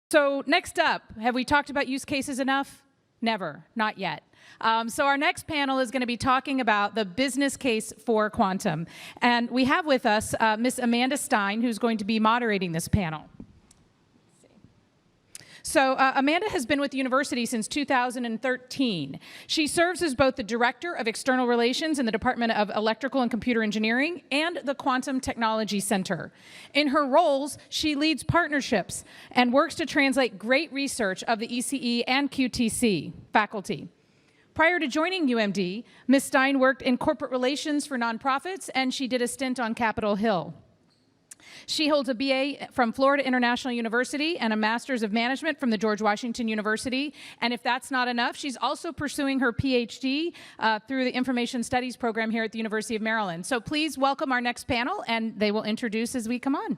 So next up, have we talked about use cases enough? Never, not yet. So our next panel is going to be talking about the business case for quantum. And we have with us Miss Amanda Stein, who's going to be moderating this panel. So Amanda has been with the university since 2013. She serves as both the Director of External Relations in the Department of Electrical and Computer Engineering and the Quantum Technology Center. In her roles, she leads partnerships and works to translate great research of the ECE and QTC faculty. Prior to joining UMD, Ms. Stein worked in corporate relations for nonprofits, and she did a stint on Capitol Hill. She holds a BA from Florida International University and a Master's of Management from the George Washington University. And if that's not enough, she's also pursuing her PhD through the Information Studies program here at the University of Maryland. So please welcome our next panel, and they will introduce as we come on.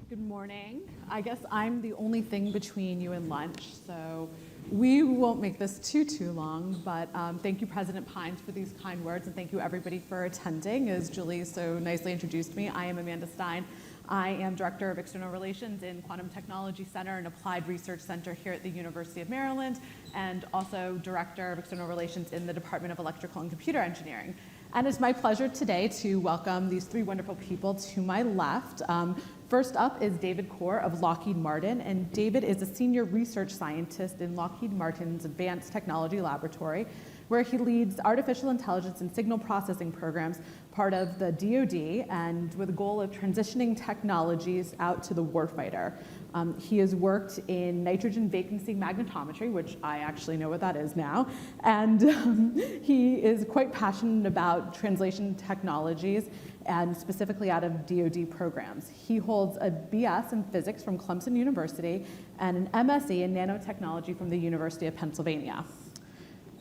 Good morning. I guess I'm the only thing between you and lunch, so we won't make this too long, but thank you, President Pines, for these kind words, and thank you, everybody, for attending. As Julie so nicely introduced me, I am Amanda Stein. I am Director of External Relations in Quantum Technology Center and Applied Research Center here at the University of Maryland, and also Director of External Relations in the Department of Electrical and Computer Engineering. And it's my pleasure today to welcome these three wonderful people to my left. First up is David Coar of Lockheed Martin, and David is a senior research scientist in Lockheed Martin's Advanced Technology Laboratory, where he leads artificial intelligence and signal processing programs, part of the DoD, and with the goal of transitioning technologies out to the warfighter. He has worked in nitrogen vacancy magnetometry, which I actually know what that is now, and he is quite passionate about translation technologies, and specifically out of DoD programs. He holds a BS in physics from Clemson University and an MSc in nanotechnology from the University of Pennsylvania.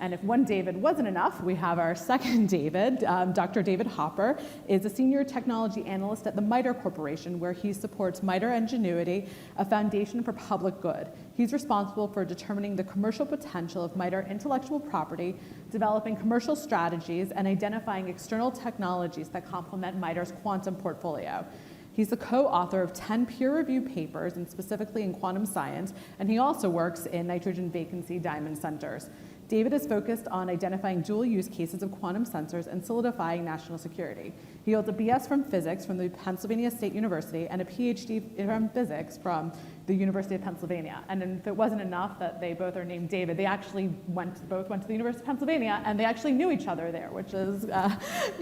And if one David wasn't enough, we have our second David. Dr. David Hopper is a senior technology analyst at the MITRE Corporation, where he supports MITRE Engenuity, a foundation for public good. He's responsible for determining the commercial potential of MITRE intellectual property, developing commercial strategies, and identifying external technologies that complement MITRE's quantum portfolio. He's the co-author of 10 peer-reviewed papers, and specifically in quantum science, and he also works in nitrogen vacancy diamond centers. David is focused on identifying dual use cases of quantum sensors and solidifying national security. He holds a BS from physics from the Pennsylvania State University and a PhD from physics from the University of Pennsylvania. And if it wasn't enough that they both are named David, they actually both went to the University of Pennsylvania, and they actually knew each other there, which is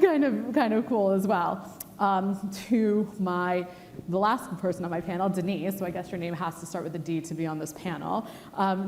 kind of cool as well. To the last person on my panel, Denise, so I guess your name has to start with a D to be on this panel.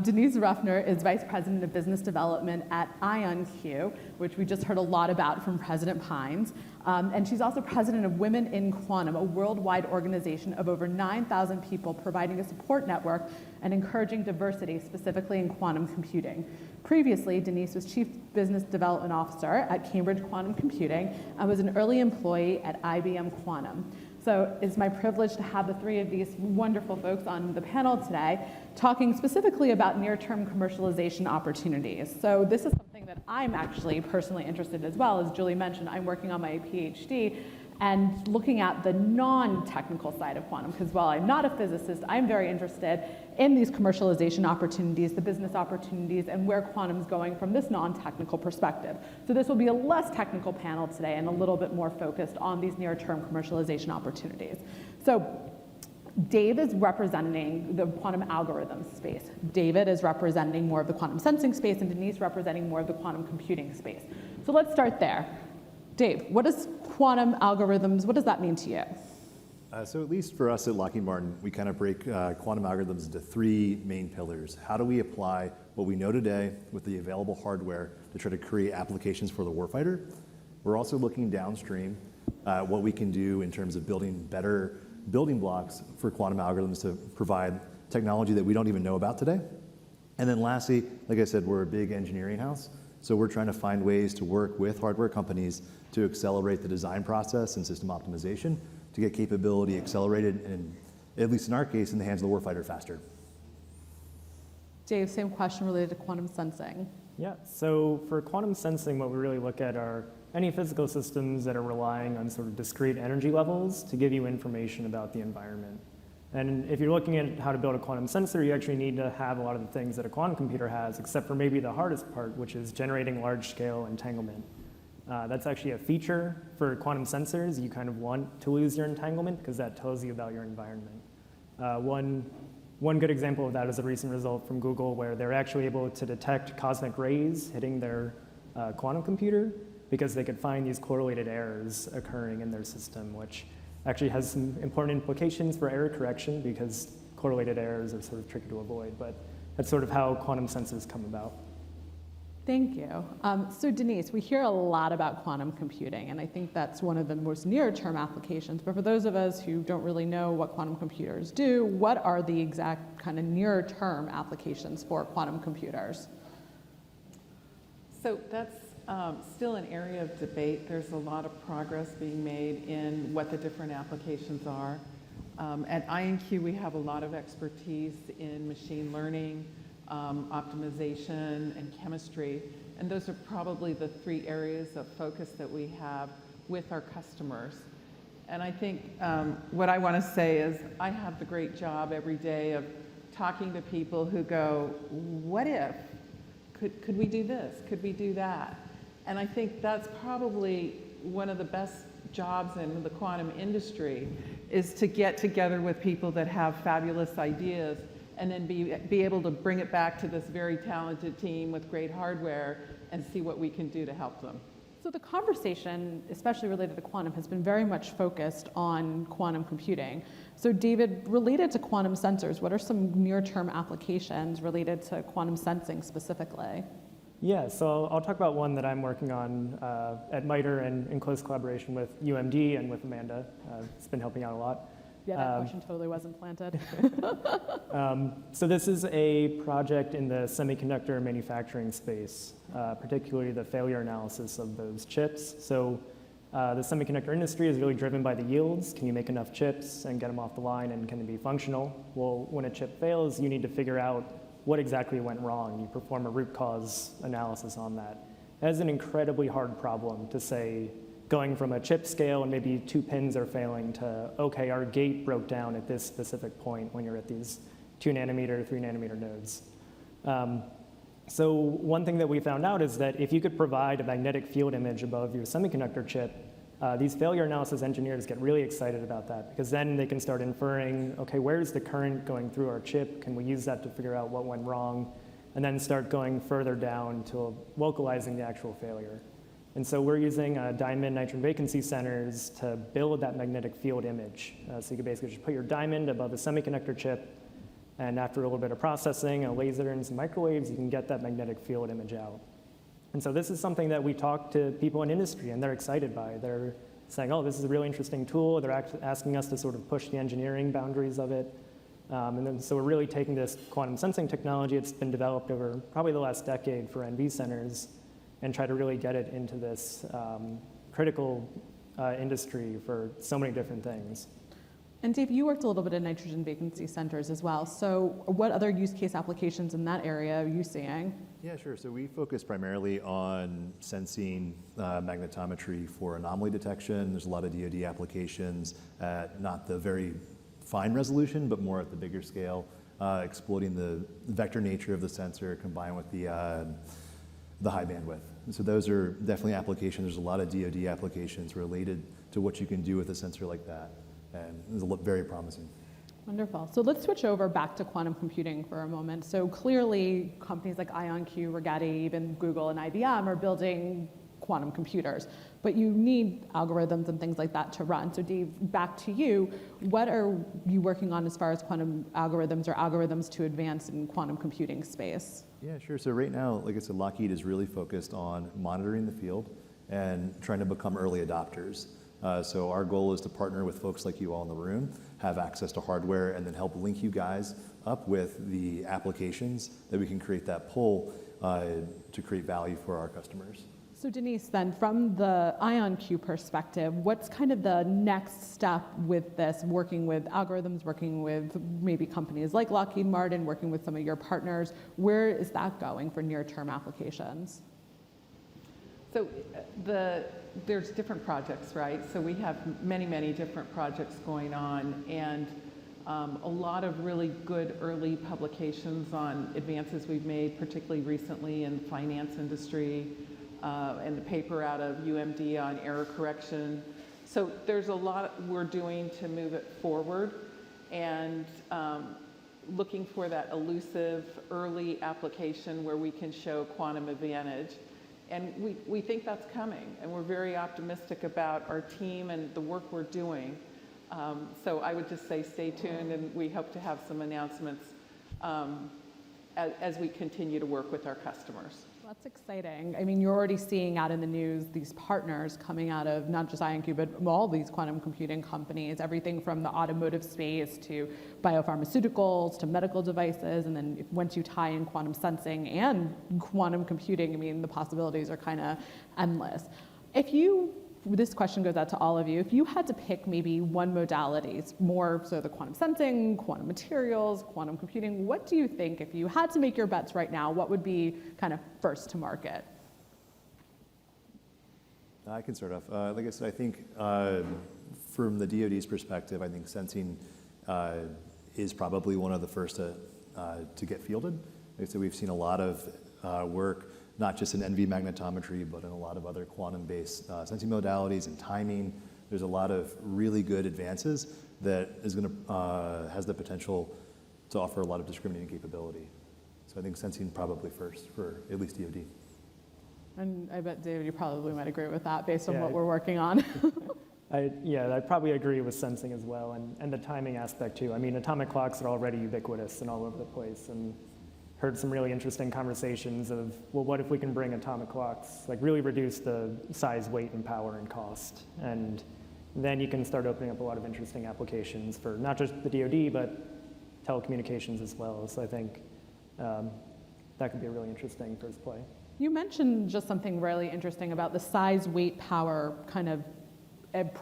Denise Ruffner is Vice President of Business Development at IonQ, which we just heard a lot about from President Pines. And she's also president of Women in Quantum, a worldwide organization of over 9,000 people providing a support network and encouraging diversity, specifically in quantum computing. Previously, Denise was Chief Business Development Officer at Cambridge Quantum Computing and was an early employee at IBM Quantum. So it's my privilege to have the three of these wonderful folks on the panel today talking specifically about near-term commercialization opportunities. So this is something that I'm actually personally interested in as well. As Julie mentioned, I'm working on my PhD and looking at the non-technical side of quantum, because while I'm not a physicist, I'm very interested in these commercialization opportunities, the business opportunities, and where quantum's going from this non-technical perspective. So this will be a less technical panel today and a little bit more focused on these near-term commercialization opportunities. So Dave is representing the quantum algorithm space. David is representing more of the quantum sensing space, and Denise representing more of the quantum computing space. So let's start there. Dave, what is quantum algorithms, what does that mean to you? So at least for us at Lockheed Martin, we kind of break quantum algorithms into three main pillars. How do we apply what we know today with the available hardware to try to create applications for the warfighter? We're also looking downstream at what we can do in terms of building better building blocks for quantum algorithms to provide technology that we don't even know about today. And then lastly, like I said, we're a big engineering house. So we're trying to find ways to work with hardware companies to accelerate the design process and system optimization to get capability accelerated, and at least in our case, in the hands of the warfighter faster. Dave, same question related to quantum sensing. Yeah, so for quantum sensing, what we really look at are any physical systems that are relying on sort of discrete energy levels to give you information about the environment. And if you're looking at how to build a quantum sensor, you actually need to have a lot of the things that a quantum computer has, except for maybe the hardest part, which is generating large-scale entanglement. That's actually a feature for quantum sensors. You kind of want to lose your entanglement because that tells you about your environment. One good example of that is a recent result from Google where they're actually able to detect cosmic rays hitting their quantum computer because they could find these correlated errors occurring in their system, which actually has some important implications for error correction because correlated errors are sort of tricky to avoid, but that's sort of how quantum sensors come about. Thank you. So Denise, we hear a lot about quantum computing, and I think that's one of the most near-term applications. But for those of us who don't really know what quantum computers do, what are the exact kind of near-term applications for quantum computers? So that's still an area of debate. There's a lot of progress being made in what the different applications are. At IonQ, we have a lot of expertise in machine learning, optimization, and chemistry. And those are probably the 3 areas of focus that we have with our customers. And I think what I want to say is I have the great job every day of talking to people who go, what if? Could we do this? Could we do that? And I think that's probably one of the best jobs in the quantum industry is to get together with people that have fabulous ideas and then be able to bring it back to this very talented team with great hardware and see what we can do to help them. So the conversation, especially related to quantum, has been very much focused on quantum computing. So David, related to quantum sensors, what are some near-term applications related to quantum sensing specifically? Yeah, so I'll talk about one that I'm working on at MITRE and in close collaboration with UMD and with Amanda. It's been helping out a lot. Yeah, that question totally wasn't planted. So this is a project in the semiconductor manufacturing space, particularly the failure analysis of those chips. So the semiconductor industry is really driven by the yields. Can you make enough chips and get them off the line, and can they be functional? Well, when a chip fails, you need to figure out what exactly went wrong. You perform a root cause analysis on that. That is an incredibly hard problem to say, going from a chip scale and maybe 2 pins are failing to, okay, our gate broke down at this specific point when you're at these 2 nanometer, 3 nanometer nodes. So one thing that we found out is that if you could provide a magnetic field image above your semiconductor chip, these failure analysis engineers get really excited about that because then they can start inferring, okay, where's the current going through our chip? Can we use that to figure out what went wrong? And then start going further down to localizing the actual failure. And so we're using diamond nitrogen vacancy centers to build that magnetic field image. So you can basically just put your diamond above a semiconductor chip, and after a little bit of processing, a laser and some microwaves, you can get that magnetic field image out. And so this is something that we talk to people in industry, and they're excited by. They're saying, oh, this is a really interesting tool. They're asking us to sort of push the engineering boundaries of it. And then, so we're really taking this quantum sensing technology. It's been developed over probably the last decade for NV centers, and try to really get it into this critical industry for so many different things. And Dave, you worked a little bit in nitrogen vacancy centers as well. So what other use case applications in that area are you seeing? Yeah, sure. So we focus primarily on sensing magnetometry for anomaly detection. There's a lot of DoD applications at not the very fine resolution, but more at the bigger scale, exploiting the vector nature of the sensor combined with the high bandwidth. And so those are definitely applications. There's a lot of DoD applications related to what you can do with a sensor like that. And it's very promising. Wonderful. So let's switch over back to quantum computing for a moment. So clearly companies like IonQ, Rigetti, even Google and IBM are building quantum computers, but you need algorithms and things like that to run. So Dave, back to you. What are you working on as far as quantum algorithms or algorithms to advance in quantum computing space? Yeah, sure. So right now, like I said, Lockheed is really focused on monitoring the field and trying to become early adopters. So our goal is to partner with folks like you all in the room, have access to hardware, and then help link you guys up with the applications that we can create that pull to create value for our customers. So Denise, then from the IonQ perspective, what's kind of the next step with this, working with algorithms, working with maybe companies like Lockheed Martin, working with some of your partners? Where is that going for near-term applications? So there's different projects, right? So we have many, many different projects going on, and a lot of really good early publications on advances we've made, particularly recently in the finance industry, and the paper out of UMD on error correction. So there's a lot we're doing to move it forward, and looking for that elusive early application where we can show quantum advantage. And we think that's coming, and we're very optimistic about our team and the work we're doing. So I would just say stay tuned, and we hope to have some announcements as we continue to work with our customers. That's exciting. I mean, you're already seeing out in the news these partners coming out of not just IonQ, but all these quantum computing companies, everything from the automotive space to biopharmaceuticals to medical devices. And then once you tie in quantum sensing and quantum computing, I mean, the possibilities are kind of endless. This question goes out to all of you. If you had to pick maybe one modality, more so the quantum sensing, quantum materials, quantum computing, what do you think, if you had to make your bets right now, what would be kind of first to market? I can start off. Like I said, I think from the DoD's perspective, I think sensing is probably one of the first to get fielded. Like I said, we've seen a lot of work, not just in NV magnetometry, but in a lot of other quantum-based sensing modalities and timing. There's a lot of really good advances that is going to has the potential to offer a lot of discriminating capability. So I think sensing probably first for at least DoD. And I bet, David, you probably might agree with that based on Yeah. what we're working on. I'd probably agree with sensing as well, and the timing aspect too. I mean, atomic clocks are already ubiquitous and all over the place, and heard some really interesting conversations of, well, what if we can bring atomic clocks, like really reduce the size, weight, and power and cost? And then you can start opening up a lot of interesting applications for not just the DoD, but telecommunications as well. So I think that could be a really interesting first play. You mentioned just something really interesting about the size, weight, power kind of,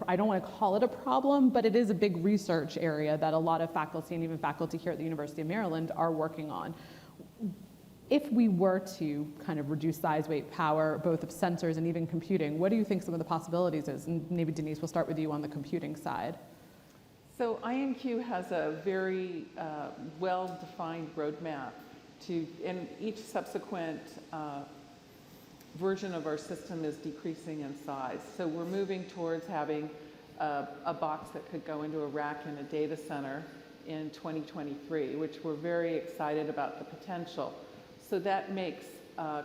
I don't want to call it a problem, but it is a big research area that a lot of faculty and even faculty here at the University of Maryland are working on. If we were to kind of reduce size, weight, power, both of sensors and even computing, what do you think some of the possibilities is? And maybe Denise, we'll start with you on the computing side. So IonQ has a very well-defined roadmap and each subsequent version of our system is decreasing in size. So we're moving towards having a box that could go into a rack in a data center in 2023, which we're very excited about the potential. So that makes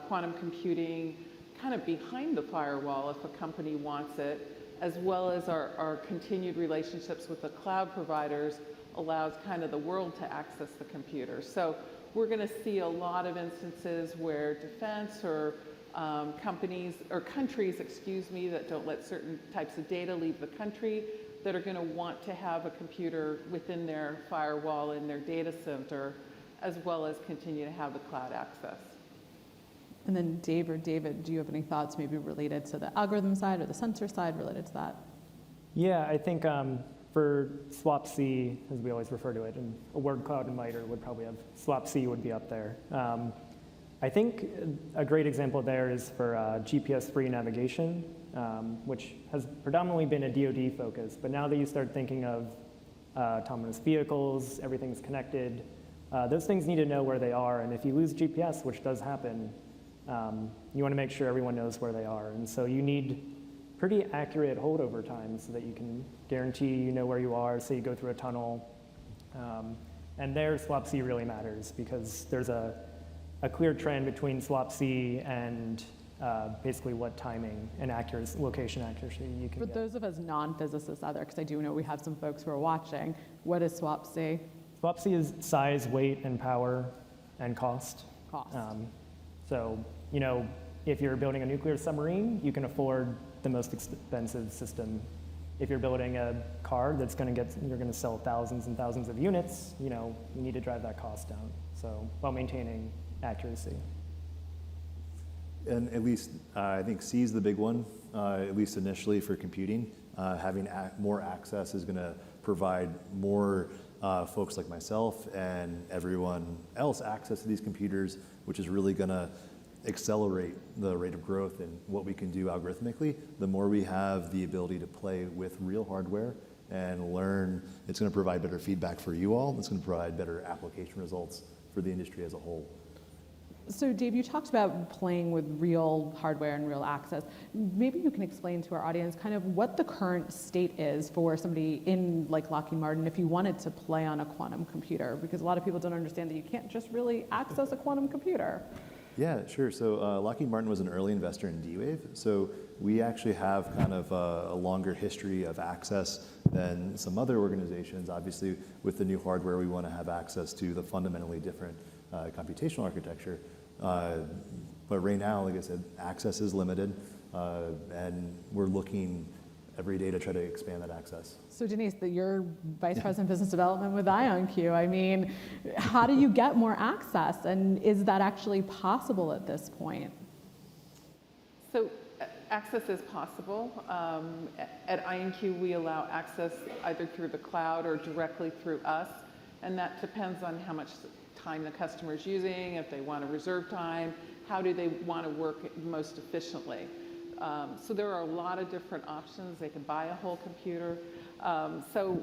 quantum computing kind of behind the firewall if a company wants it, as well as our continued relationships with the cloud providers allows kind of the world to access the computer. So we're going to see a lot of instances where defense or companies or countries, that don't let certain types of data leave the country, that are going to want to have a computer within their firewall in their data center, as well as continue to have the cloud access. And then Dave or David, do you have any thoughts maybe related to the algorithm side or the sensor side related to that? Yeah, I think for SWaP-C, as we always refer to it, and a word cloud and MITRE would probably have, SWaP-C would be up there. I think a great example there is for GPS-free navigation, which has predominantly been a DoD focus, but now that you start thinking of autonomous vehicles, everything's connected, those things need to know where they are, and if you lose GPS, which does happen, you want to make sure everyone knows where they are, and so you need pretty accurate holdover times so that you can guarantee you know where you are, say you go through a tunnel, and there SWaP-C really matters because there's a clear trend between SWaP-C and basically what timing and location accuracy you can For get. those of us non-physicists out there, because I do know we have some folks who are watching, what is SWaP-C? SWaP-C is size, weight, and power, and cost. Cost. So, you know, if you're building a nuclear submarine, you can afford the most expensive system. If you're building a car that's you're going to sell thousands and thousands of units, you know, you need to drive that cost down. So, while maintaining accuracy. And at least I think C is the big one, at least initially for computing. Having more access is going to provide more folks like myself and everyone else access to these computers, which is really going to accelerate the rate of growth and what we can do algorithmically, the more we have the ability to play with real hardware and learn. It's going to provide better feedback for you all. It's going to provide better application results for the industry as a whole. So Dave, you talked about playing with real hardware and real access. Maybe you can explain to our audience kind of what the current state is for somebody in like Lockheed Martin if you wanted to play on a quantum computer, because a lot of people don't understand that you can't just really access a quantum computer. Yeah, sure. So Lockheed Martin was an early investor in D-Wave. So we actually have kind of a longer history of access than some other organizations. Obviously, with the new hardware, we want to have access to the fundamentally different computational architecture. But right now, like I said, access is limited, and we're looking every day to try to expand that access. So Denise, you're Vice President Business Development with IonQ. I mean, how do you get more access, and is that actually possible at this point? So access is possible. At IonQ, we allow access either through the cloud or directly through us, and that depends on how much time the customer is using, if they want to reserve time, how do they want to work most efficiently. So there are a lot of different options. They can buy a whole computer. So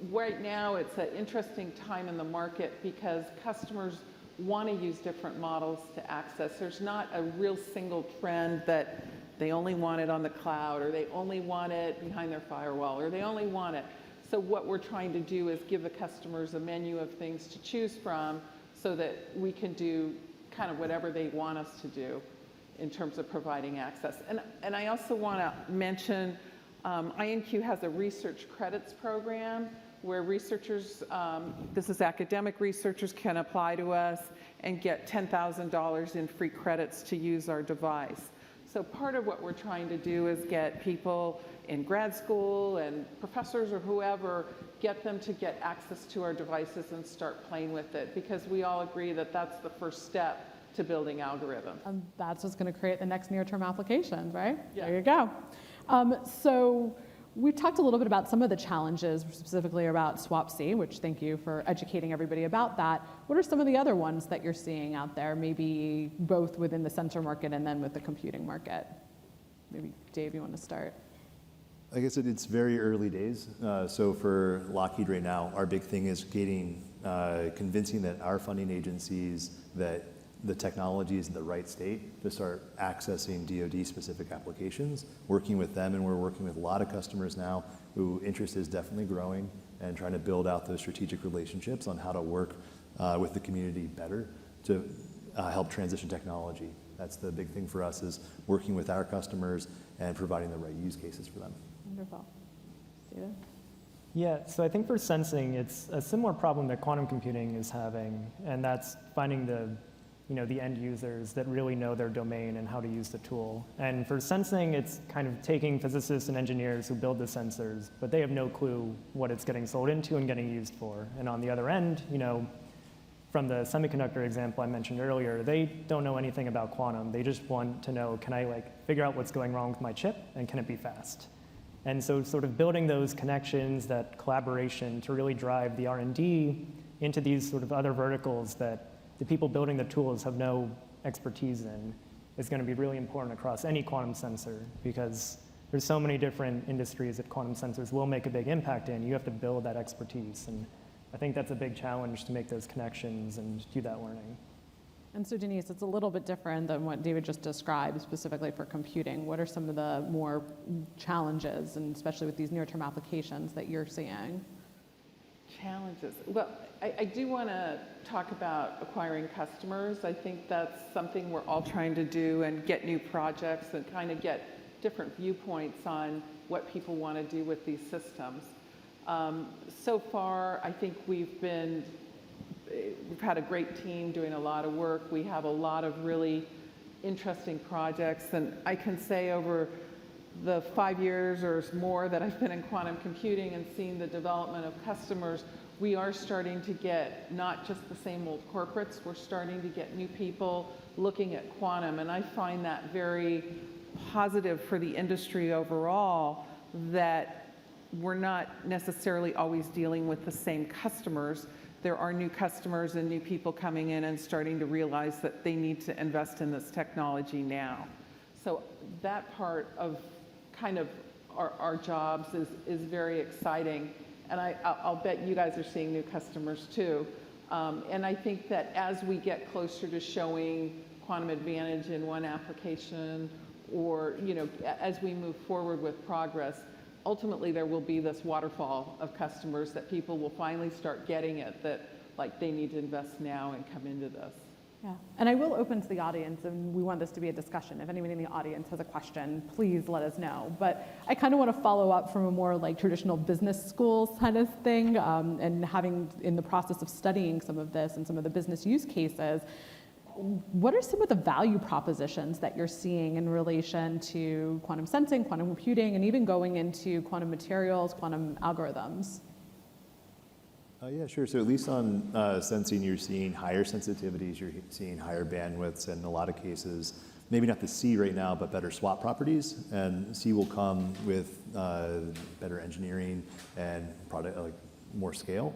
right now it's an interesting time in the market because customers want to use different models to access. There's not a real single trend that they only want it on the cloud, or they only want it behind their firewall, or they only want it. So what we're trying to do is give the customers a menu of things to choose from so that we can do kind of whatever they want us to do in terms of providing access. And I also want to mention IonQ has a research credits program where researchers, this is academic researchers, can apply to us and get $10,000 in free credits to use our device. So part of what we're trying to do is get people in grad school and professors or whoever, get them to get access to our devices and start playing with it, because we all agree that that's the first step to building algorithms. That's what's going to create the next near-term applications, right? Yeah. There you go. So we've talked a little bit about some of the challenges, specifically about SWaP-C, which thank you for educating everybody about that. What are some of the other ones that you're seeing out there, maybe both within the sensor market and then with the computing market? Maybe Dave, you want to start? Like I said, it's very early days. So for Lockheed right now, our big thing is convincing that our funding agencies that the technology is in the right state to start accessing DoD-specific applications, working with them, and we're working with a lot of customers now who interest is definitely growing and trying to build out those strategic relationships on how to work with the community better to help transition technology. That's the big thing for us, is working with our customers and providing the right use cases for them. Wonderful. Steven? Yeah, so I think for sensing, it's a similar problem that quantum computing is having, and that's finding the end users that really know their domain and how to use the tool. And for sensing, it's kind of taking physicists and engineers who build the sensors, but they have no clue what it's getting sold into and getting used for. And on the other end, from the semiconductor example I mentioned earlier, they don't know anything about quantum. They just want to know, can I figure out what's going wrong with my chip, and can it be fast? And so sort of building those connections, that collaboration to really drive the R&D into these sort of other verticals that the people building the tools have no expertise in is going to be really important across any quantum sensor, because there's so many different industries that quantum sensors will make a big impact in. You have to build that expertise, and I think that's a big challenge to make those connections and do that learning. And so Denise, it's a little bit different than what David just described specifically for computing. What are some of the more challenges, and especially with these near-term applications, that you're seeing? Challenges. Well, I do want to talk about acquiring customers. I think that's something we're all trying to do, and get new projects and kind of get different viewpoints on what people want to do with these systems. So far, I think we've had a great team doing a lot of work. We have a lot of really interesting projects, and I can say over the 5 years or more that I've been in quantum computing and seen the development of customers, we are starting to get not just the same old corporates, we're starting to get new people looking at quantum, and I find that very positive for the industry overall, that we're not necessarily always dealing with the same customers, there are new customers and new people coming in and starting to realize that they need to invest in this technology now. So that part of kind of our jobs is very exciting. And I'll bet you guys are seeing new customers too. And I think that as we get closer to showing quantum advantage in one application, or as we move forward with progress, ultimately there will be this waterfall of customers that people will finally start getting it, that like they need to invest now and come into this. Yeah, and I will open to the audience, and we want this to be a discussion. If anyone in the audience has a question, please let us know. But I kind of want to follow up from a more like traditional business schools kind of thing, and having in the process of studying some of this and some of the business use cases, what are some of the value propositions that you're seeing in relation to quantum sensing, quantum computing, and even going into quantum materials, quantum algorithms? Yeah, sure. So at least on sensing, you're seeing higher sensitivities, you're seeing higher bandwidths, and in a lot of cases, maybe not the C right now, but better swap properties. And C will come with better engineering and product, like more scale.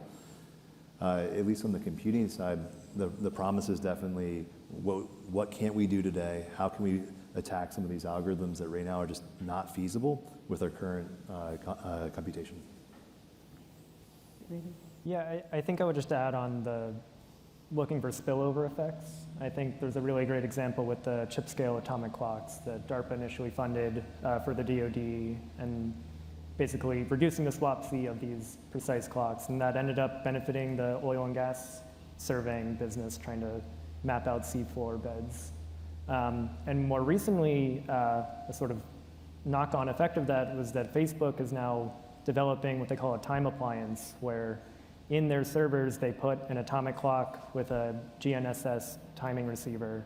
At least on the computing side, the promise is definitely what can't we do today? How can we attack some of these algorithms that right now are just not feasible with our current computation? Yeah, I think I would just add on the looking for spillover effects. I think there's a really great example with the chip-scale atomic clocks that DARPA initially funded for the DoD, and basically reducing the swap C of these precise clocks. And that ended up benefiting the oil and gas surveying business, trying to map out seafloor beds. And more recently, a sort of knock-on effect of that was that Facebook is now developing what they call a time appliance, where in their servers they put an atomic clock with a GNSS timing receiver.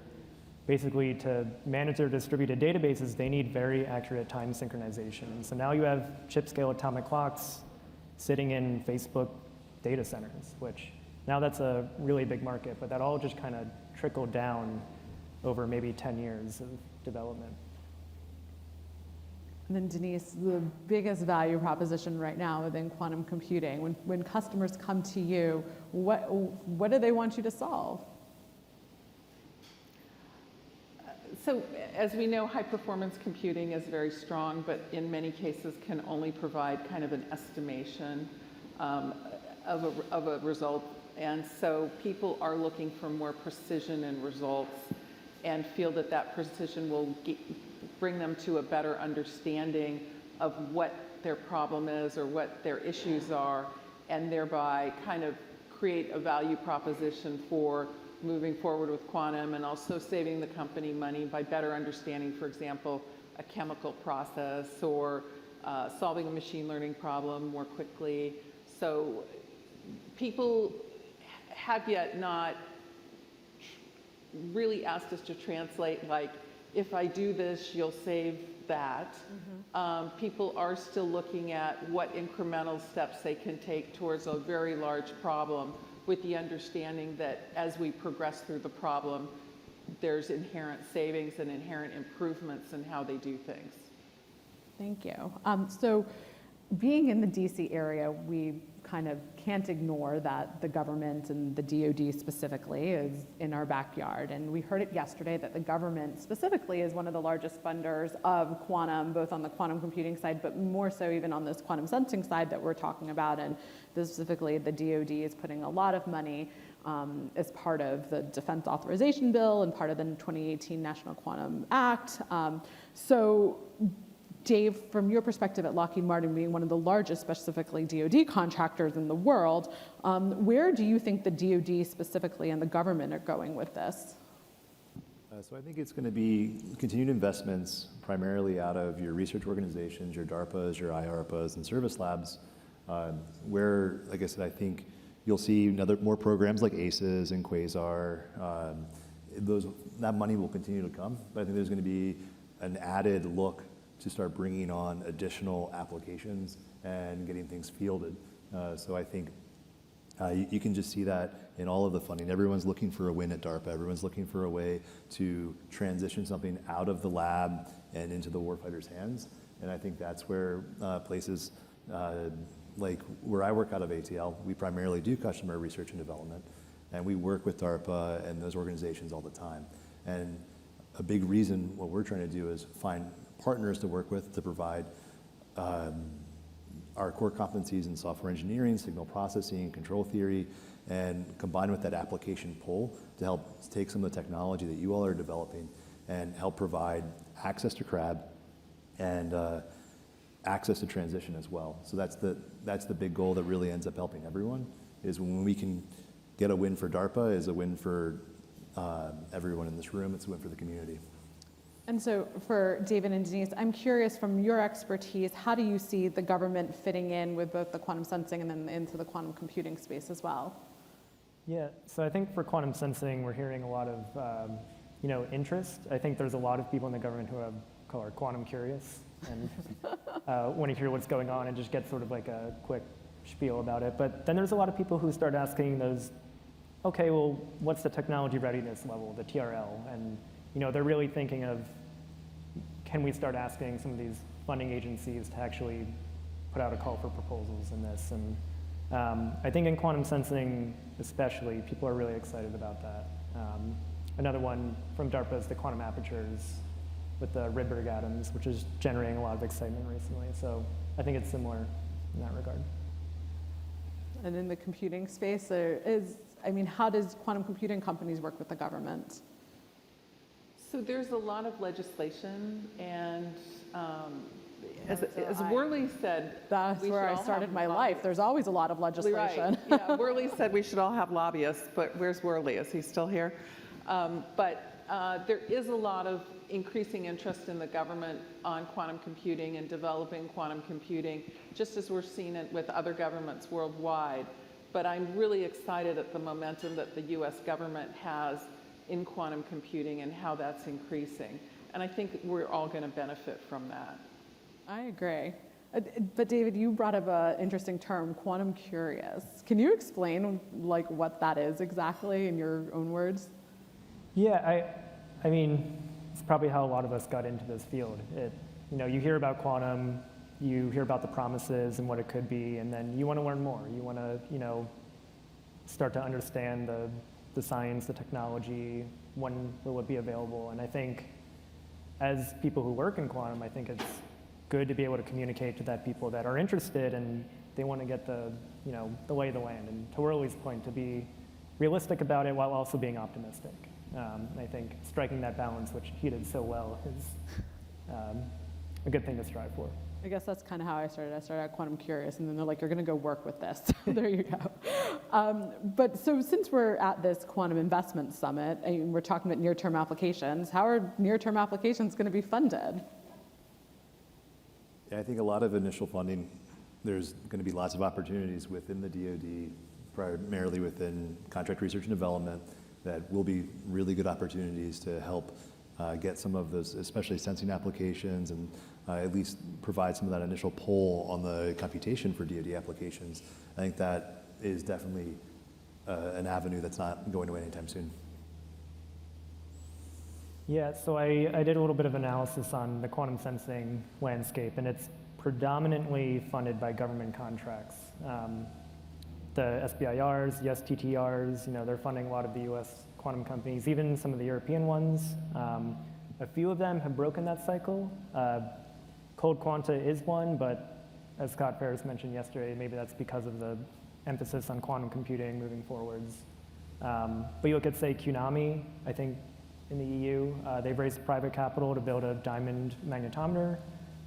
Basically, to manage their distributed databases, they need very accurate time synchronization. And so now you have chip-scale atomic clocks sitting in Facebook data centers, which now that's a really big market, but that all just kind of trickled down over maybe 10 years of development. And then Denise, the biggest value proposition right now within quantum computing, when customers come to you, what do they want you to solve? So as we know, high-performance computing is very strong, but in many cases can only provide kind of an estimation of a result. And so people are looking for more precision in results and feel that that precision will bring them to a better understanding of what their problem is or what their issues are, and thereby kind of create a value proposition for moving forward with quantum, and also saving the company money by better understanding, for example, a chemical process, or solving a machine learning problem more quickly. So people have yet not really asked us to translate, like, if I do this, you'll save that. Mm-hmm. People are still looking at what incremental steps they can take towards a very large problem, with the understanding that as we progress through the problem, there's inherent savings and inherent improvements in how they do things. Thank you. So being in the DC area, we kind of can't ignore that the government, and the DoD specifically, is in our backyard. And we heard it yesterday that the government specifically is one of the largest funders of quantum, both on the quantum computing side, but more so even on this quantum sensing side that we're talking about. And specifically, the DoD is putting a lot of money as part of the Defense Authorization Bill and part of the 2018 National Quantum Act. So Dave, from your perspective at Lockheed Martin, being one of the largest, specifically DoD contractors in the world, where do you think the DoD specifically and the government are going with this? So I think it's going to be continued investments primarily out of your research organizations, your DARPAs, your IARPAs, and service labs, where, like I said, I think you'll see more programs like ACES and Quasar. That money will continue to come, but I think there's going to be an added look to start bringing on additional applications and getting things fielded. So I think you can just see that in all of the funding. Everyone's looking for a win at DARPA. Everyone's looking for a way to transition something out of the lab and into the warfighter's hands. And I think that's where places like where I work out of ATL, we primarily do customer research and development, and we work with DARPA and those organizations all the time. And a big reason what we're trying to do is find partners to work with to provide our core competencies in software engineering, signal processing, control theory, and combine with that application pull to help take some of the technology that you all are developing and help provide access to CRAB and access to transition as well. So that's the big goal that really ends up helping everyone, is when we can get a win for DARPA is a win for everyone in this room, it's a win for the community. And so for David and Denise, I'm curious from your expertise, how do you see the government fitting in with both the quantum sensing and then into the quantum computing space as well? Yeah, so I think for quantum sensing, we're hearing a lot of interest. I think there's a lot of people in the government who are quantum curious and want to hear what's going on and just get sort of like a quick spiel about it. But then there's a lot of people who start asking those, okay, well, what's the technology readiness level, the TRL? And they're really thinking of, can we start asking some of these funding agencies to actually put out a call for proposals in this? And I think in quantum sensing especially, people are really excited about that. Another one from DARPA is the quantum apertures with the Rydberg atoms, which is generating a lot of excitement recently. So I think it's similar in that regard. And in the computing space, how does quantum computing companies work with the government? So there's a lot of legislation, and as Worley said, that's where I started my life. There's always a lot of legislation. Right. Yeah, Worley said we should all have lobbyists, but where's Worley? Is he still here? But there is a lot of increasing interest in the government on quantum computing and developing quantum computing, just as we're seeing it with other governments worldwide. But I'm really excited at the momentum that the US government has in quantum computing and how that's increasing. And I think we're all going to benefit from that. I agree. But David, you brought up an interesting term, quantum curious. Can you explain what that is exactly in your own words? Yeah, I mean, it's probably how a lot of us got into this field. You hear about quantum, you hear about the promises and what it could be, and then you want to learn more. You want to, start to understand the science, the technology, when will it be available? And I think as people who work in quantum, I think it's good to be able to communicate to that people that are interested and they want to get the lay of the land. And to Worley's point, to be realistic about it while also being optimistic. I think striking that balance, which he did so well, is a good thing to strive for. I guess that's kind of how I started. I started out quantum curious, and then they're like, you're going to go work with this. There you go. But so since we're at this quantum investment summit, and we're talking about near-term applications, how are near-term applications going to be funded? Yeah, I think a lot of initial funding, there's going to be lots of opportunities within the DoD, primarily within contract research and development, that will be really good opportunities to help get some of those, especially sensing applications, and at least provide some of that initial pull on the computation for DoD applications. I think that is definitely an avenue that's not going away anytime soon. Yeah, so I did a little bit of analysis on the quantum sensing landscape, and it's predominantly funded by government contracts. The SBIRs, the STTRs, they're funding a lot of the US quantum companies, even some of the European ones. A few of them have broken that cycle. Cold Quanta is one, but as Scott Ferris mentioned yesterday, maybe that's because of the emphasis on quantum computing moving forwards. But you look at, say, QNAMI, I think in the EU, they've raised private capital to build a diamond magnetometer.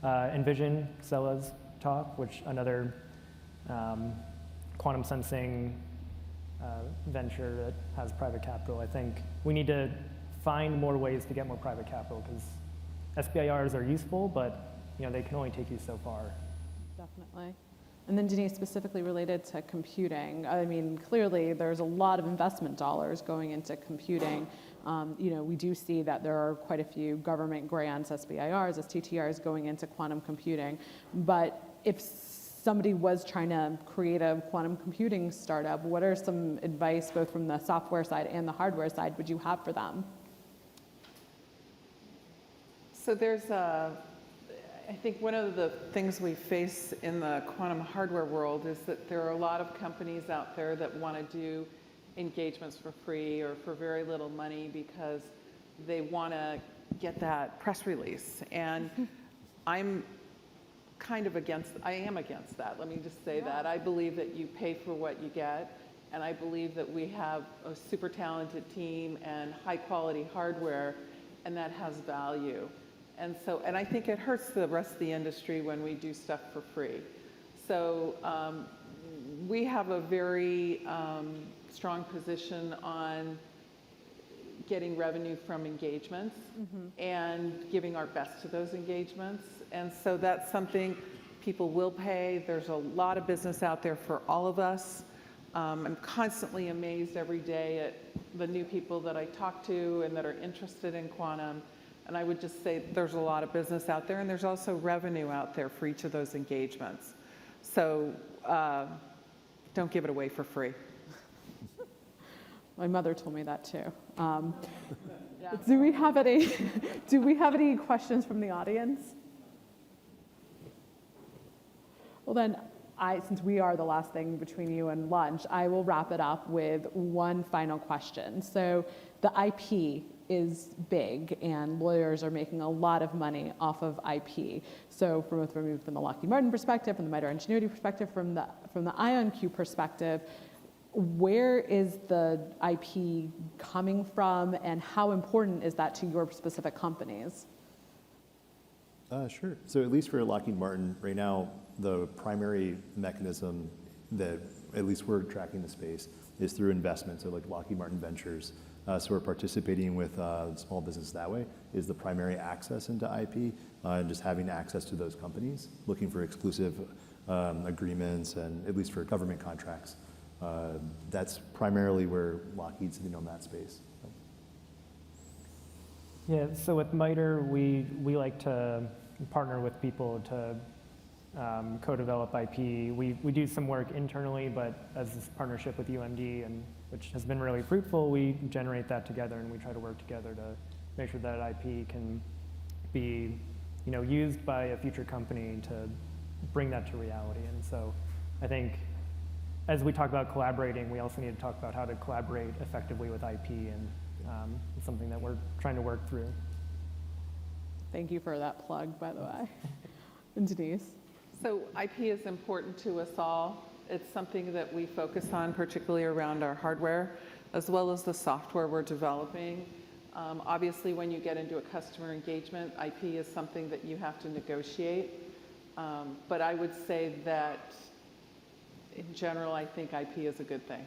Envision, Xella's talk, which another quantum sensing venture that has private capital. I think we need to find more ways to get more private capital, because SBIRs are useful, but they can only take you so far. Definitely. And then Denise, specifically related to computing, I mean, clearly there's a lot of investment dollars going into computing. We do see that there are quite a few government grants, SBIRs, STTRs going into quantum computing. But if somebody was trying to create a quantum computing startup, what are some advice, both from the software side and the hardware side, would you have for them? So there's I think one of the things we face in the quantum hardware world is that there are a lot of companies out there that want to do engagements for free or for very little money because they want to get that press release. And I'm kind of I am against that. Let me just say that. I believe that you pay for what you get. And I believe that we have a super talented team and high quality hardware, and that has value. And I think it hurts the rest of the industry when we do stuff for free. So we have a very strong position on getting revenue from engagements and giving our best to those engagements. And so that's something people will pay. There's a lot of business out there for all of us. I'm constantly amazed every day at the new people that I talk to and that are interested in quantum. And I would just say there's a lot of business out there, and there's also revenue out there for each of those engagements. So don't give it away for free. My mother told me that too. Do we have any questions from the audience? Well then, since we are the last thing between you and lunch, I will wrap it up with one final question. So the IP is big, and lawyers are making a lot of money off of IP. So from the Lockheed Martin perspective, from the MITRE Engenuity perspective, from the IonQ perspective, where is the IP coming from, and how important is that to your specific companies? Sure. So at least for Lockheed Martin, right now, the primary mechanism that at least we're tracking the space is through investment, so like Lockheed Martin Ventures. So we're participating with small business that way is the primary access into IP, and just having access to those companies, looking for exclusive agreements, and at least for government contracts. That's primarily where Lockheed's sitting on that space. Yeah, so with MITRE, we like to partner with people to co-develop IP. We do some work internally, but as this partnership with UMD, and which has been really fruitful, we generate that together, and we try to work together to make sure that IP can be, used by a future company to bring that to reality. And so I think as we talk about collaborating, we also need to talk about how to collaborate effectively with IP, and it's something that we're trying to work through. Thank you for that plug, by the way. And Denise? So IP is important to us all. It's something that we focus on, particularly around our hardware, as well as the software we're developing. Obviously, when you get into a customer engagement, IP is something that you have to negotiate. But I would say that, in general, I think IP is a good thing.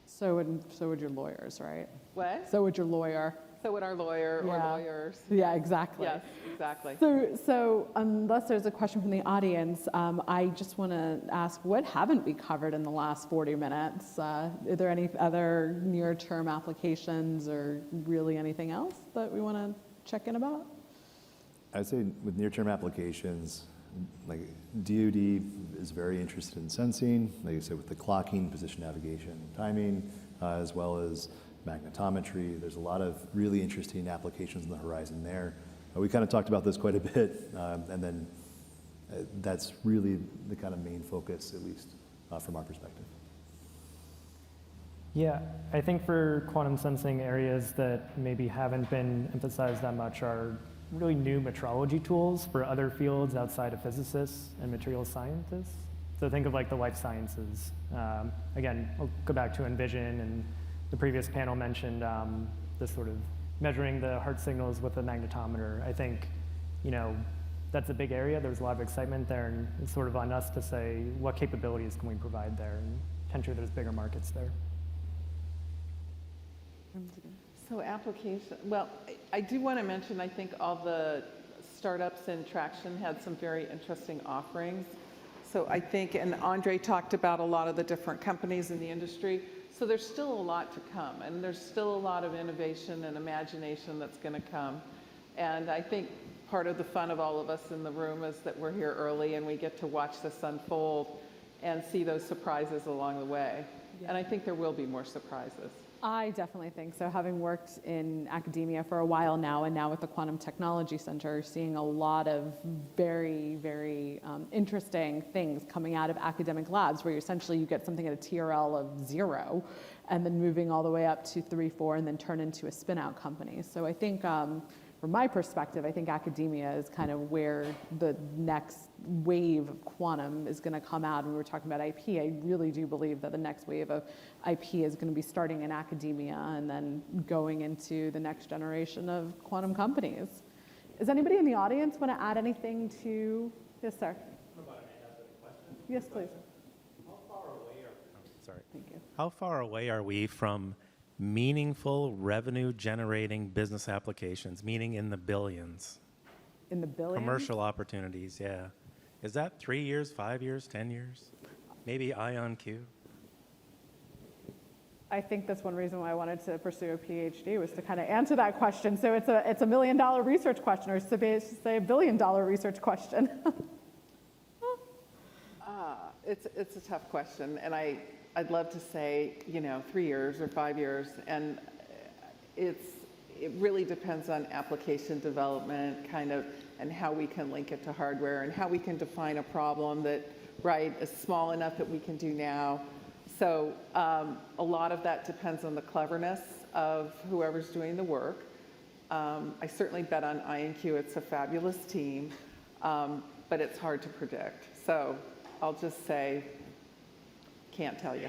So would your lawyers, right? What? So would your lawyer. So would our lawyer or lawyers. Yeah, exactly. Yes, exactly. So unless there's a question from the audience, I just want to ask, what haven't we covered in the last 40 minutes? Are there any other near-term applications or really anything else that we want to check in about? I'd say with near-term applications, like DoD is very interested in sensing, like I said, with the clocking, position navigation, timing, as well as magnetometry. There's a lot of really interesting applications on the horizon there. We kind of talked about this quite a bit, and then that's really the kind of main focus, at least from our perspective. Yeah, I think for quantum sensing, areas that maybe haven't been emphasized that much are really new metrology tools for other fields outside of physicists and material scientists. So think of like the life sciences. Again, I'll go back to Envision, and the previous panel mentioned this sort of measuring the heart signals with a magnetometer. I think, that's a big area. There's a lot of excitement there, and it's sort of on us to say what capabilities can we provide there, and potentially there's bigger markets there. So application, well, I do want to mention, I think all the startups in Traction had some very interesting offerings. So I think, and Andre talked about a lot of the different companies in the industry. So there's still a lot to come, and there's still a lot of innovation and imagination that's going to come. And I think part of the fun of all of us in the room is that we're here early and we get to watch this unfold and see those surprises along the way. Yeah. And I think there will be more surprises. I definitely think so. Having worked in academia for a while now, and now with the Quantum Technology Center, seeing a lot of very, very interesting things coming out of academic labs, where essentially you get something at a TRL of 0, and then moving all the way up to 3, 4, and then turn into a spin-out company. So I think, from my perspective, I think academia is kind of where the next wave of quantum is going to come out. And we were talking about IP. I really do believe that the next wave of IP is going to be starting in academia and then going into the next generation of quantum companies. Does anybody in the audience want to add anything to? Yes, sir. Yes, please. Thank you. How far away are we from meaningful revenue-generating business applications, meaning in the billions? In the billions? Commercial opportunities, yeah. Is that 3 years, 5 years, 10 years? Maybe IonQ? I think that's one reason why I wanted to pursue a PhD, was to kind of answer that question. So it's a $1 million research question, or say $1 billion research question. It's a tough question, and I'd love to say, 3 years or 5 years, and it really depends on application development, and how we can link it to hardware, and how we can define a problem that, is small enough that we can do now. So a lot of that depends on the cleverness of whoever's doing the work. I certainly bet on IonQ. It's a fabulous team, but it's hard to predict. So I'll just say, can't tell you.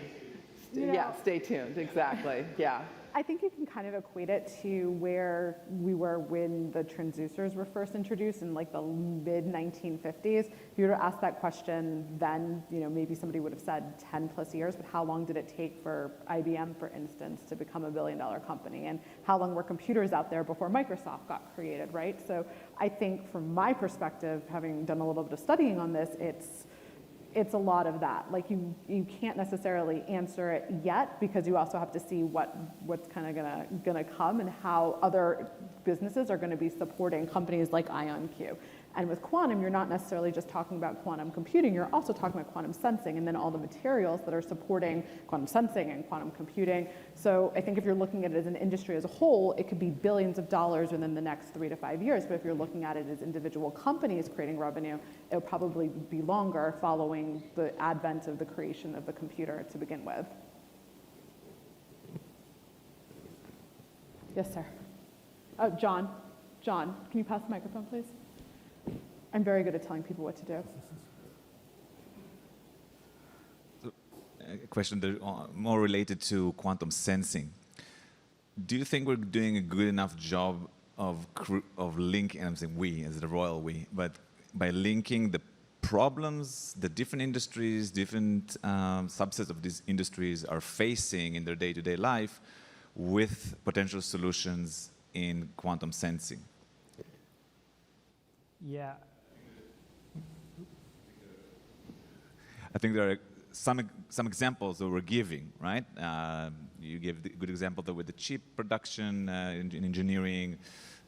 Yeah, stay tuned, exactly, yeah. I think you can kind of equate it to where we were when the transducers were first introduced in like the mid-1950s. If you were to ask that question then, maybe somebody would have said 10 plus years, but how long did it take for IBM, for instance, to become a $1 billion company? And how long were computers out there before Microsoft got created, right? So I think from my perspective, having done a little bit of studying on this, it's a lot of that. Like you can't necessarily answer it yet, because you also have to see what's kind of gonna come, and how other businesses are gonna be supporting companies like IonQ. And with quantum, you're not necessarily just talking about quantum computing, you're also talking about quantum sensing, and then all the materials that are supporting quantum sensing and quantum computing. So I think if you're looking at it as an industry as a whole, it could be billions of dollars within the next 3 to 5 years. But if you're looking at it as individual companies creating revenue, it'll probably be longer, following the advent of the creation of the computer to begin with. Yes, sir. Oh, John, can you pass the microphone, please? I'm very good at telling people what to do. A question that, more related to quantum sensing. Do you think we're doing a good enough job of linking, and I'm saying we as the royal we, but by linking the problems that different industries, different subsets of these industries are facing in their day-to-day life with potential solutions in quantum sensing? Yeah. I think there are some examples that we're giving, right? You gave the good example with the chip production in engineering,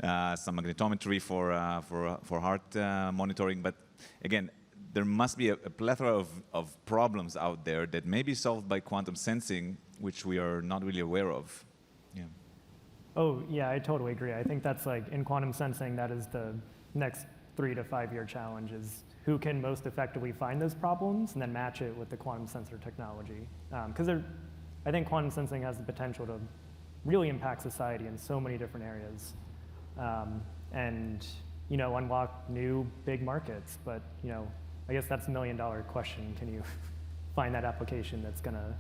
some magnetometry for heart monitoring. But again, there must be a plethora of problems out there that may be solved by quantum sensing, which we are not really aware of. Yeah. Oh, yeah, I totally agree. I think that's like, in quantum sensing, that is the next 3 to 5 year challenge, is who can most effectively find those problems and then match it with the quantum sensor technology. Because I think quantum sensing has the potential to really impact society in so many different areas, and unlock new big markets. But I guess that's $1 million question. Can you find that application that's going to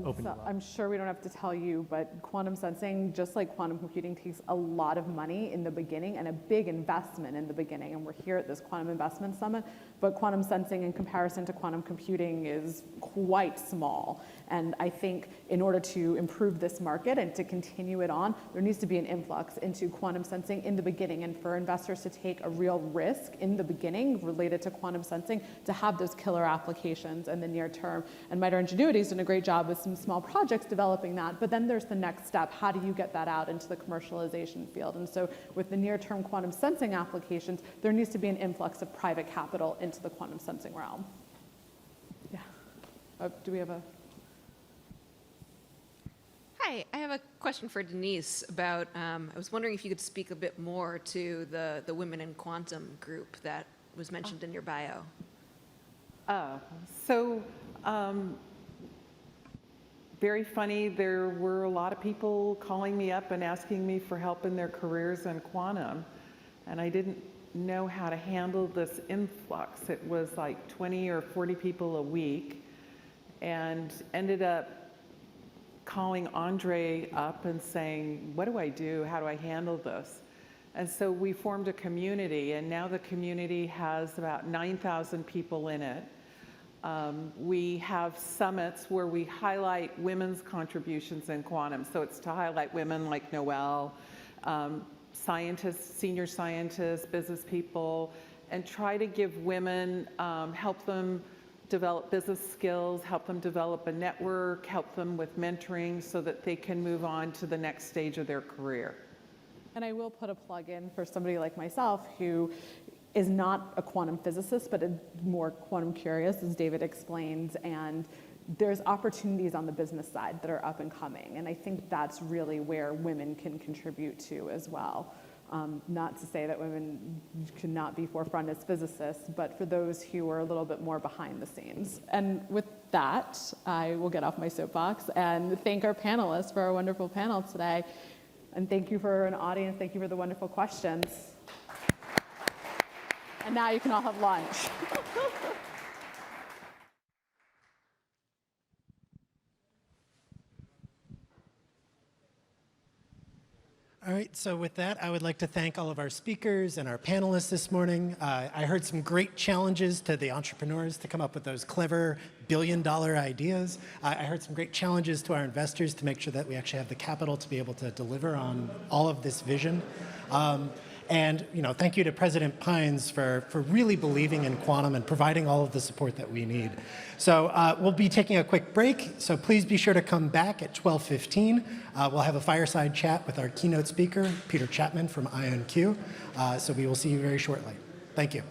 open you up? I'm sure we don't have to tell you, but quantum sensing, just like quantum computing, takes a lot of money in the beginning and a big investment in the beginning. And we're here at this Quantum Investment Summit, but quantum sensing in comparison to quantum computing is quite small. And I think in order to improve this market and to continue it on, there needs to be an influx into quantum sensing in the beginning, and for investors to take a real risk in the beginning related to quantum sensing to have those killer applications in the near term. And MITRE Engenuity has done a great job with some small projects developing that, but then there's the next step. How do you get that out into the commercialization field? And so with the near-term quantum sensing applications, there needs to be an influx of private capital into the quantum sensing realm. Yeah. Do we have a... Hi, I have a question for Denise about, I was wondering if you could speak a bit more to the Women in Quantum group that was mentioned in your bio. So very funny, there were a lot of people calling me up and asking me for help in their careers in quantum, and I didn't know how to handle this influx. It was like 20 or 40 people a week, and ended up calling Andre up and saying, what do I do? How do I handle this? And so we formed a community, and now the community has about 9,000 people in it. We have summits where we highlight women's contributions in quantum. So it's to highlight women like Noelle, scientists, senior scientists, business people, and try to give women, help them develop business skills, help them develop a network, help them with mentoring so that they can move on to the next stage of their career. And I will put a plug in for somebody like myself who is not a quantum physicist, but more quantum curious, as David explains, and there's opportunities on the business side that are up and coming, and I think that's really where women can contribute to as well. Not to say that women could not be forefront as physicists, but for those who are a little bit more behind the scenes. And with that, I will get off my soapbox and thank our panelists for our wonderful panel today. And thank you for an audience, thank you for the wonderful questions. And now you can all have lunch. All right, so with that, I would like to thank all of our speakers and our panelists this morning. I heard some great challenges to the entrepreneurs to come up with those clever billion-dollar ideas. I heard some great challenges to our investors to make sure that we actually have the capital to be able to deliver on all of this vision. And thank you to President Pines for really believing in quantum and providing all of the support that we need. So we'll be taking a quick break, so please be sure to come back at 12:15. We'll have a fireside chat with our keynote speaker, Peter Chapman from IonQ. So we will see you very shortly. Thank you.